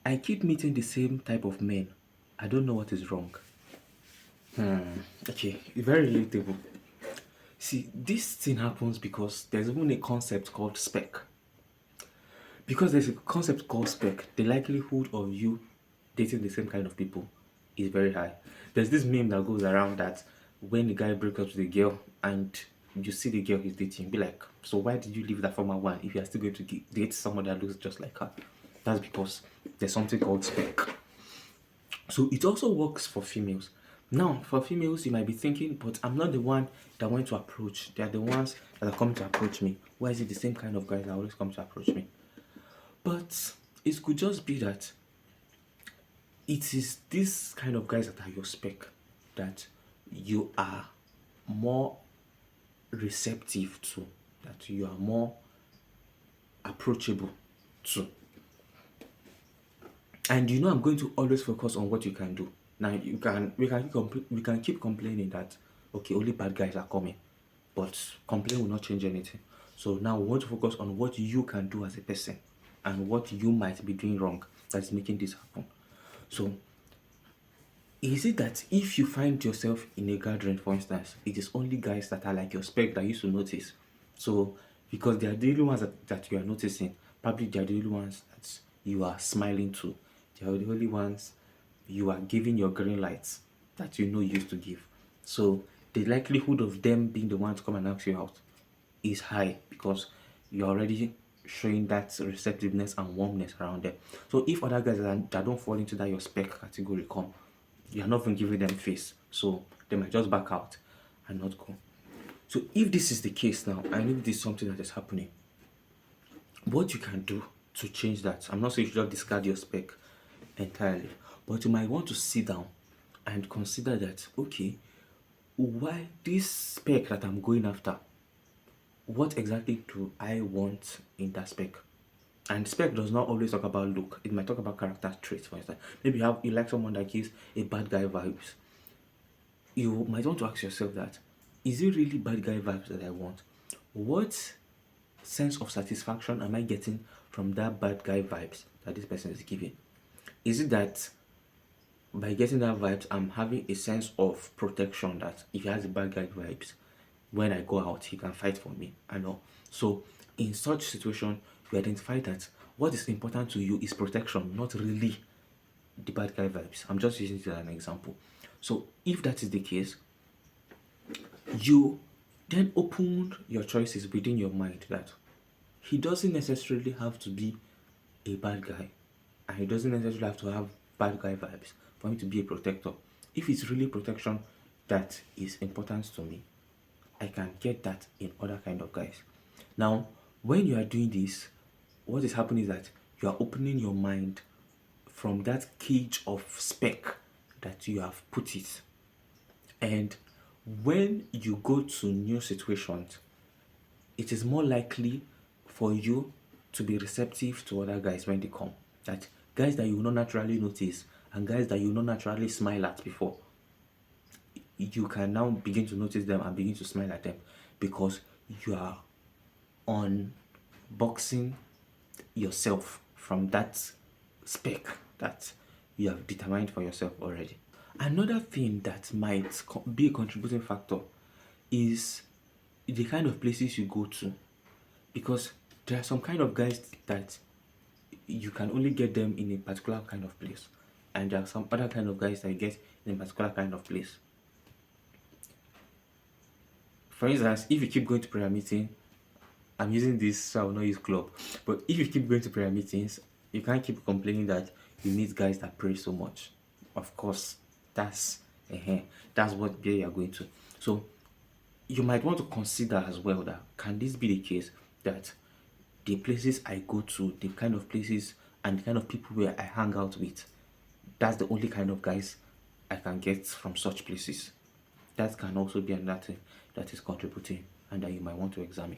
I keep meeting the same type of men. I don't know what is wrong. Okay, very relatable. See, this thing happens because there's even a concept called spec. Because there's a concept called spec, the likelihood of you dating the same kind of people is very high. There's this meme that goes around that when the guy breaks up with a girl and you see the girl he's dating, be like, so why did you leave that former one if you're still going to date someone that looks just like her? That's because there's something called spec. So it also works for females. Now, for females, you might be thinking, but I'm not the one that went to approach. They are the ones that are coming to approach me. Why is it the same kind of guys that always come to approach me? But it could just be that it is this kind of guys that are your spec that you are more receptive to, that you are more approachable to. And you know I'm going to always focus on what you can do. Now we can keep complaining that okay, only bad guys are coming, but complain will not change anything. So now we want to focus on what you can do as a person and what you might be doing wrong that is making this happen. So is it that if you find yourself in a gathering, for instance, it is only guys that are like your spec that used to notice? So because they are the only ones that you are noticing, probably they are the only ones that you are smiling to. They are the only ones you are giving your green lights that you know you used to give. So the likelihood of them being the ones to come and ask you out is high because you're already showing that receptiveness and warmness around them. So if other guys that don't fall into that your spec category come, you're not even giving them face. So they might just back out and not go. So if this is the case now, and if this is something that is happening, what you can do to change that, I'm not saying you should just discard your spec entirely, but you might want to sit down and consider that, okay, why this spec that I'm going after, what exactly do I want in that spec? And spec does not always talk about look. It might talk about character traits, for instance. Maybe you like someone that gives a bad guy vibes. You might want to ask yourself that, is it really bad guy vibes that I want? What sense of satisfaction am I getting from that bad guy vibes that this person is giving? Is it that by getting that vibes, I'm having a sense of protection that if he has a bad guy vibes, when I go out, he can fight for me? I know. So in such situation, you identify that what is important to you is protection, not really the bad guy vibes. I'm just using it as an example. So if that is the case, you then open your choices within your mind that he doesn't necessarily have to be a bad guy and he doesn't necessarily have to have bad guy vibes for him to be a protector. If it's really protection that is important to me, I can get that in other kind of guys. Now, when you are doing this, what is happening is that you are opening your mind from that cage of spec that you have put it. And when you go to new situations, it is more likely for you to be receptive to other guys when they come. That guys that you will not naturally notice and guys that you will not naturally smile at before, you can now begin to notice them and begin to smile at them because you are unboxing yourself from that spec that you have determined for yourself already. Another thing that might be a contributing factor is the kind of places you go to, because there are some kind of guys that you can only get them in a particular kind of place, and there are some other kind of guys that you get in a particular kind of place. For instance, if you keep going to prayer meeting, I'm using this so I will not use club, but if you keep going to prayer meetings, you can't keep complaining that you meet guys that pray so much. Of course, that's that's what they are going to. So you might want to consider as well that can this be the case that the places I go to, the kind of places and the kind of people where I hang out with, that's the only kind of guys I can get from such places. That can also be another thing that is contributing and that you might want to examine.